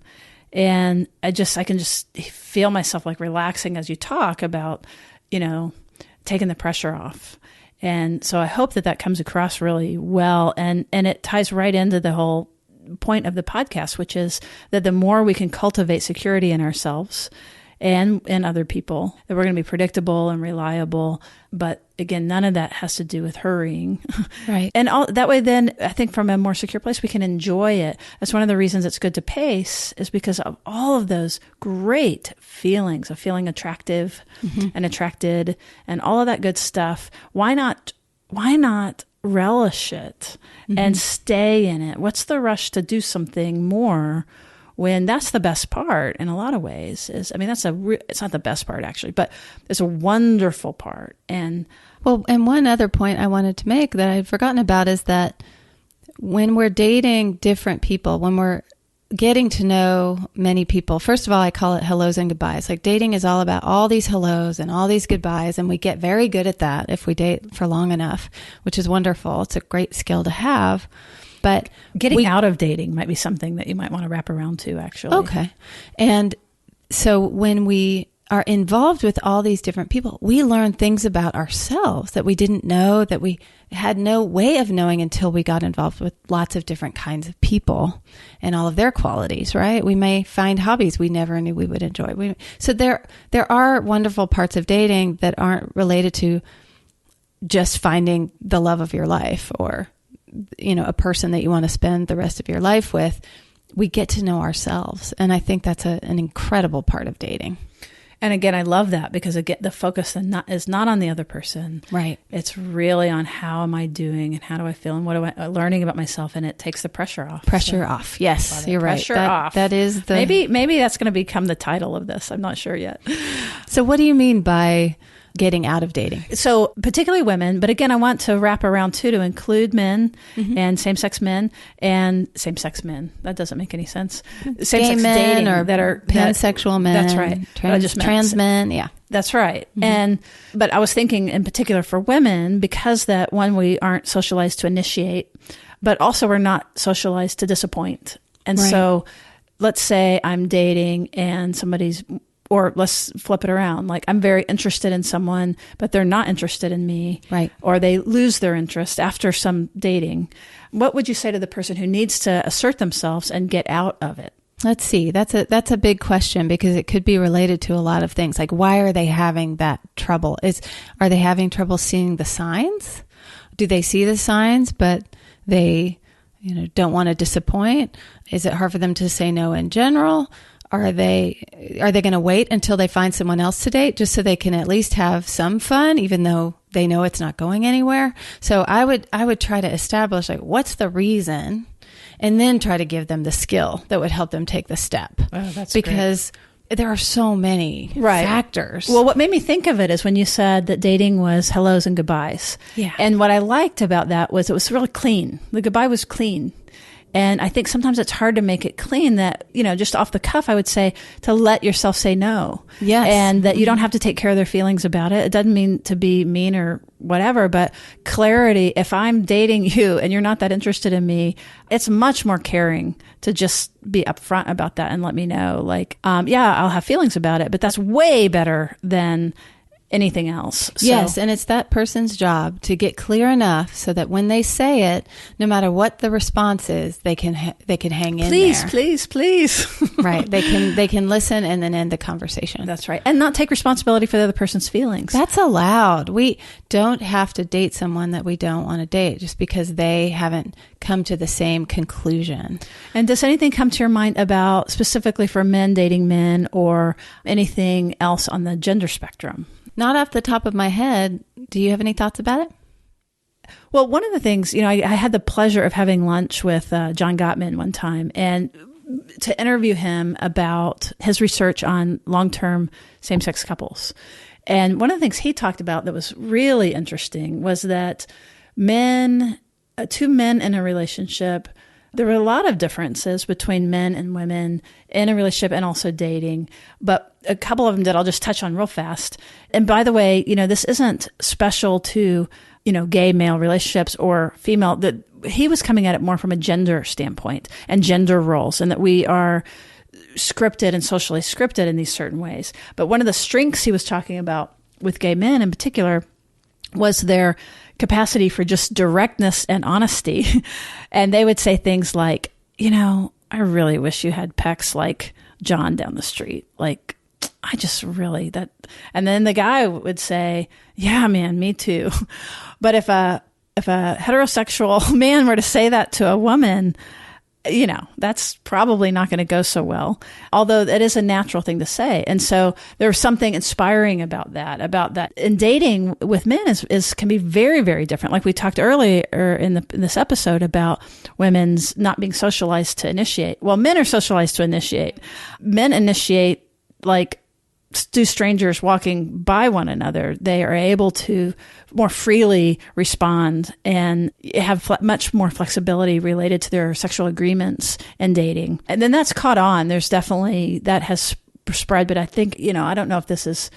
S3: And I can just feel myself like relaxing as you talk about, taking the pressure off. And so I hope that comes across really well. And it ties right into the whole point of the podcast, which is that the more we can cultivate security in ourselves and in other people, that we're going to be predictable and reliable. But again, none of that has to do with hurrying.
S4: Right.
S3: And that way, then I think from a more secure place, we can enjoy it. That's one of the reasons it's good to pace, is because of all of those great feelings of feeling attractive and attracted and all of that good stuff. Why not relish it and stay in it? What's the rush to do something more when that's the best part in a lot of ways? It's not the best part actually, but it's a wonderful part. And
S4: one other point I wanted to make that I'd forgotten about is that when we're dating different people, when we're getting to know many people, first of all, I call it hellos and goodbyes. Like, dating is all about all these hellos and all these goodbyes, and we get very good at that if we date for long enough, which is wonderful. It's a great skill to have. But
S3: getting out of dating might be something that you might want to wrap around to, actually.
S4: Okay. And so when we are involved with all these different people, we learn things about ourselves that we didn't know, that we had no way of knowing until we got involved with lots of different kinds of people and all of their qualities, right? We may find hobbies we never knew we would enjoy. So there are wonderful parts of dating that aren't related to just finding the love of your life or a person that you want to spend the rest of your life with. We get to know ourselves. And I think that's an incredible part of dating.
S3: And again, I love that, because again, the focus is not on the other person.
S4: Right.
S3: It's really on how am I doing and how do I feel and what am I learning about myself, and it takes the pressure off.
S4: Pressure off. Yes, you're right.
S3: Pressure off.
S4: That is
S3: maybe that's going to become the title of this. I'm not sure yet.
S4: So what do you mean by getting out of dating?
S3: So particularly women, but again, I want to wrap around too, to include men and same-sex men and same-sex men. That doesn't make any sense. Same-sex dating,
S4: or
S3: that are
S4: pansexual men.
S3: That's right.
S4: Trans men. Yeah.
S3: That's right. But I was thinking in particular for women, because that one, we aren't socialized to initiate, but also we're not socialized to disappoint. And so let's say I'm dating and or let's flip it around. Like, I'm very interested in someone, but they're not interested in me.
S4: Right.
S3: Or they lose their interest after some dating. What would you say to the person who needs to assert themselves and get out of it?
S4: Let's see. That's a big question, because it could be related to a lot of things. Like, why are they having that trouble? Are they having trouble seeing the signs? Do they see the signs, but they, don't want to disappoint? Is it hard for them to say no in general? Are they going to wait until they find someone else to date just so they can at least have some fun, even though they know it's not going anywhere? So I would try to establish, like, what's the reason, and then try to give them the skill that would help them take the step.
S3: Oh, that's
S4: because
S3: great.
S4: There are so many factors.
S3: Well, what made me think of it is when you said that dating was hellos and goodbyes.
S4: Yeah.
S3: And what I liked about that was it was really clean. The goodbye was clean. And I think sometimes it's hard to make it clean, that, just off the cuff, I would say to let yourself say no.
S4: Yes.
S3: And that you don't have to take care of their feelings about it. It doesn't mean to be mean or whatever, but clarity. If I'm dating you and you're not that interested in me, it's much more caring to just be upfront about that and let me know, like, I'll have feelings about it, but that's way better than anything else. So.
S4: Yes, and it's that person's job to get clear enough so that when they say it, no matter what the response is, they can hang in there.
S3: Please.
S4: Right. They can listen and then end the conversation.
S3: That's right. And not take responsibility for the other person's feelings.
S4: That's allowed. We don't have to date someone that we don't want to date just because they haven't come to the same conclusion.
S3: And does anything come to your mind about specifically for men dating men, or anything else on the gender spectrum?
S4: Not off the top of my head. Do you have any thoughts about it?
S3: Well, one of the things, I had the pleasure of having lunch with John Gottman one time, and to interview him about his research on long-term same-sex couples. And one of the things he talked about that was really interesting was that two men in a relationship There were a lot of differences between men and women in a relationship and also dating, but a couple of them that I'll just touch on real fast. And by the way, this isn't special to, gay male relationships or female. That he was coming at it more from a gender standpoint and gender roles, and that we are scripted and socially scripted in these certain ways. But one of the strengths he was talking about with gay men in particular was their capacity for just directness and honesty. And they would say things like, I really wish you had pecs like John down the street. Like, I just really that. And then the guy would say, yeah, man, me too. But if a heterosexual man were to say that to a woman, that's probably not going to go so well, although it is a natural thing to say. And so there's something inspiring about that. And dating with men can be very, very different. Like we talked earlier in this episode about women's not being socialized to initiate. Well, men are socialized to initiate. Men initiate like do strangers walking by one another. They are able to more freely respond and have much more flexibility related to their sexual agreements in dating. And then that's caught on. There's definitely, that has spread, but I think, I don't know if this is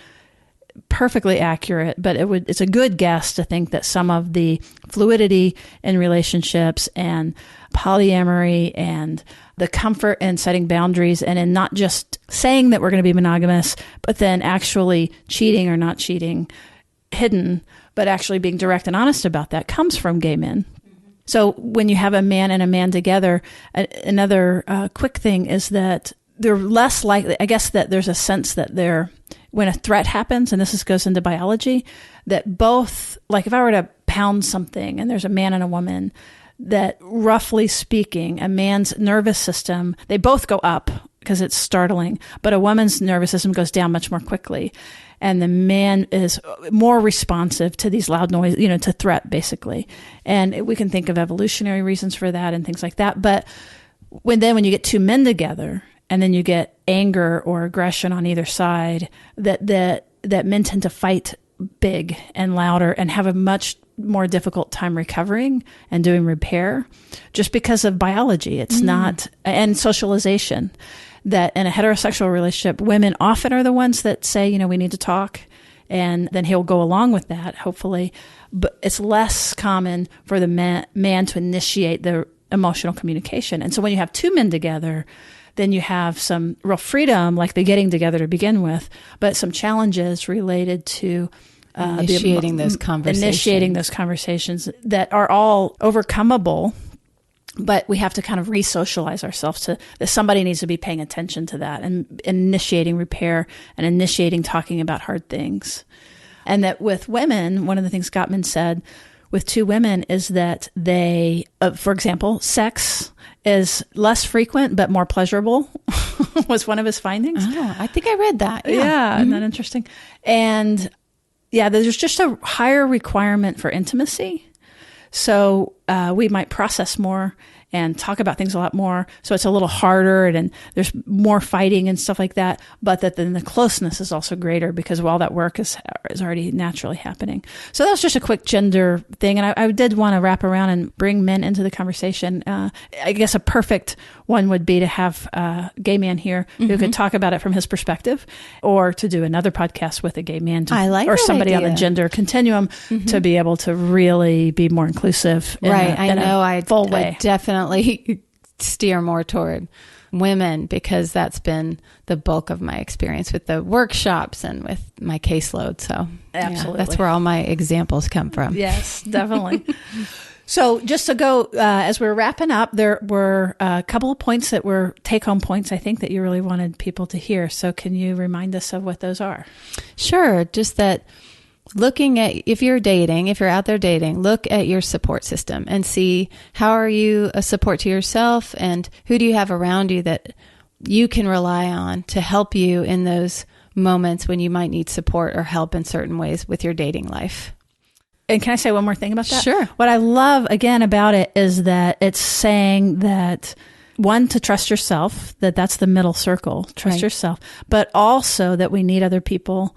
S3: perfectly accurate, but it's a good guess to think that some of the fluidity in relationships and polyamory and the comfort in setting boundaries and in not just saying that we're going to be monogamous, but then actually cheating or not cheating, hidden, but actually being direct and honest about that comes from gay men. Mm-hmm. So when you have a man and a man together, another quick thing is that they're less likely, I guess that there's a sense that when a threat happens, and this goes into biology, that both, like if I were to pound something and there's a man and a woman, that roughly speaking, a man's nervous system, they both go up because it's startling, but a woman's nervous system goes down much more quickly. And the man is more responsive to these loud noise, to threat, basically. And we can think of evolutionary reasons for that and things like that. But when you get two men together, and then you get anger or aggression on either side, that men tend to fight big and louder and have a much more difficult time recovering and doing repair just because of biology. It's not, and socialization, that in a heterosexual relationship, women often are the ones that say, we need to talk, and then he'll go along with that, hopefully. But it's less common for the man to initiate the emotional communication. And so when you have two men together, then you have some real freedom, like the getting together to begin with, but some challenges related to
S4: initiating those
S3: conversations that are all overcomable, but we have to kind of re-socialize ourselves to that somebody needs to be paying attention to that and initiating repair and initiating talking about hard things. And that with women, one of the things Gottman said with two women is that they, for example, sex is less frequent but more pleasurable was one of his findings.
S4: Oh, I think I read that.
S3: Yeah. Isn't that interesting? And yeah, there's just a higher requirement for intimacy. So we might process more and talk about things a lot more. So it's a little harder and there's more fighting and stuff like that. But that then the closeness is also greater because all that work is already naturally happening. So that was just a quick gender thing. And I did want to wrap around and bring men into the conversation. I guess a perfect one would be to have a gay man here who could talk about it from his perspective, or to do another podcast with a gay man or somebody on the gender continuum to be able to really be more inclusive.
S4: Right. I know I definitely steer more toward women because that's been the bulk of my experience with the workshops and with my caseload. So absolutely, that's where all my examples come from.
S3: Yes, definitely. So just to go, as we're wrapping up, there were a couple of points that were take-home points, I think, that you really wanted people to hear. So can you remind us of what those are?
S4: Sure. Just that looking at, if you're out there dating, look at your support system and see how are you a support to yourself and who do you have around you that you can rely on to help you in those moments when you might need support or help in certain ways with your dating life.
S3: And can I say one more thing about that?
S4: Sure.
S3: What I love, again, about it is that it's saying that, one, to trust yourself, that's the middle circle, trust yourself, but also that we need other people.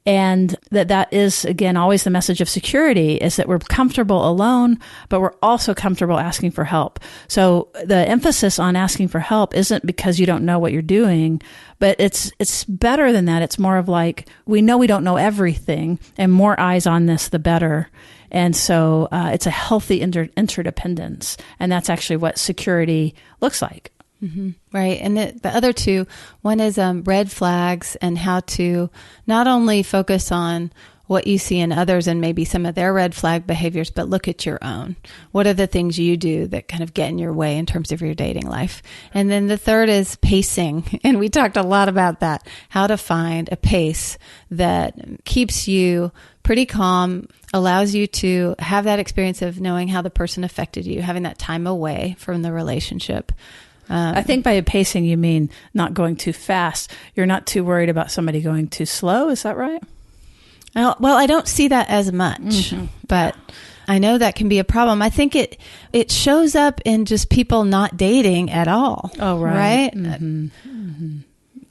S3: And that is, again, always the message of security, is that we're comfortable alone, but we're also comfortable asking for help. So the emphasis on asking for help isn't because you don't know what you're doing, but it's better than that. It's more of like, we know we don't know everything, and more eyes on this, the better. And so it's a healthy interdependence. And that's actually what security looks like.
S4: Mm-hmm. Right. And the other two, one is red flags, and how to not only focus on what you see in others and maybe some of their red flag behaviors, but look at your own. What are the things you do that kind of get in your way in terms of your dating life? And then the third is pacing. And we talked a lot about that, how to find a pace that keeps you pretty calm, allows you to have that experience of knowing how the person affected you, having that time away from the relationship.
S3: I think by pacing, you mean not going too fast. You're not too worried about somebody going too slow. Is that right?
S4: Well, I don't see that as much, but I know that can be a problem. I think it shows up in just people not dating at all. Oh, right.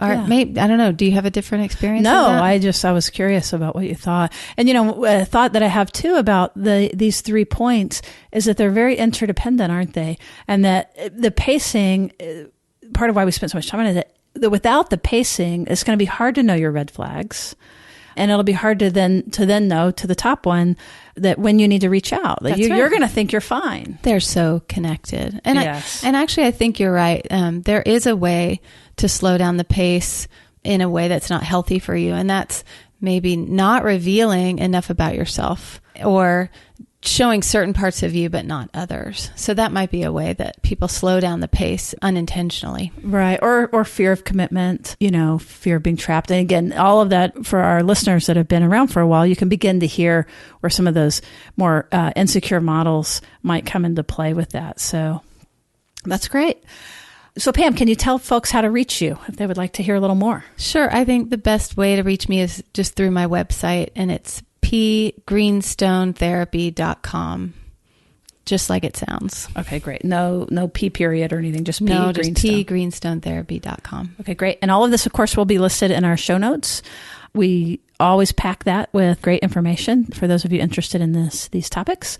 S4: Right? Maybe, I don't know. Do you have a different experience?
S3: No, I was curious about what you thought. And, a thought that I have too about these 3 points is that they're very interdependent, aren't they? And that the pacing, part of why we spent so much time on it, that without the pacing, it's going to be hard to know your red flags. And it'll be hard to then know, to the top one, that when you need to reach out, that you're going to think you're fine.
S4: They're so connected. And yes. I think you're right. There is a way to slow down the pace in a way that's not healthy for you. And that's maybe not revealing enough about yourself, or showing certain parts of you, but not others. So that might be a way that people slow down the pace unintentionally.
S3: Right. Or fear of commitment, fear of being trapped. And again, all of that, for our listeners that have been around for a while, you can begin to hear where some of those more insecure models might come into play with that. So that's great. So Pam, can you tell folks how to reach you if they would like to hear a little more?
S4: Sure. I think the best way to reach me is just through my website, and it's pgreenstonetherapy.com, just like it sounds.
S3: Okay, great. No P period or anything, just
S4: pgreenstonetherapy.com.
S3: Okay, great. And all of this, of course, will be listed in our show notes. We always pack that with great information for those of you interested in these topics.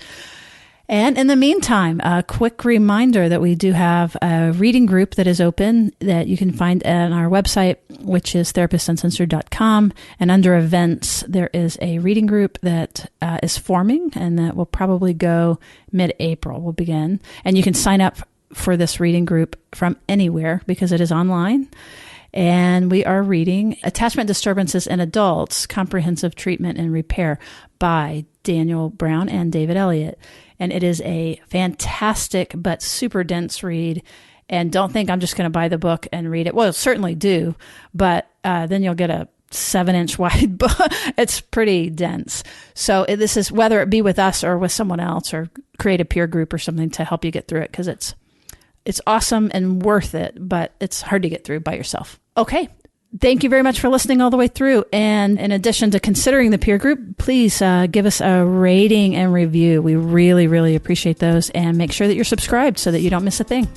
S3: And in the meantime, a quick reminder that we do have a reading group that is open that you can find on our website, which is therapistuncensored.com. And under events, there is a reading group that is forming, and that will probably go mid-April. We'll begin. And you can sign up for this reading group from anywhere because it is online. And we are reading Attachment Disturbances in Adults, Comprehensive Treatment and Repair by Daniel Brown and David Elliott. And it is a fantastic but super dense read. And don't think I'm just going to buy the book and read it. Well, certainly do, but then you'll get a 7-inch wide book. It's pretty dense. So this is, whether it be with us or with someone else, or create a peer group or something to help you get through it, because it's awesome and worth it, but it's hard to get through by yourself. Okay. Thank you very much for listening all the way through. And in addition to considering the peer group, please give us a rating and review. We really, really appreciate those. And make sure that you're subscribed so that you don't miss a thing.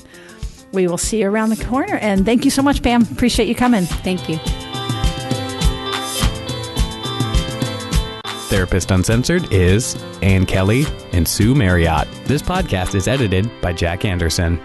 S3: We will see you around the corner. And thank you so much, Pam. Appreciate you coming.
S4: Thank you.
S1: Therapist Uncensored is Ann Kelly and Sue Marriott. This podcast is edited by Jack Anderson.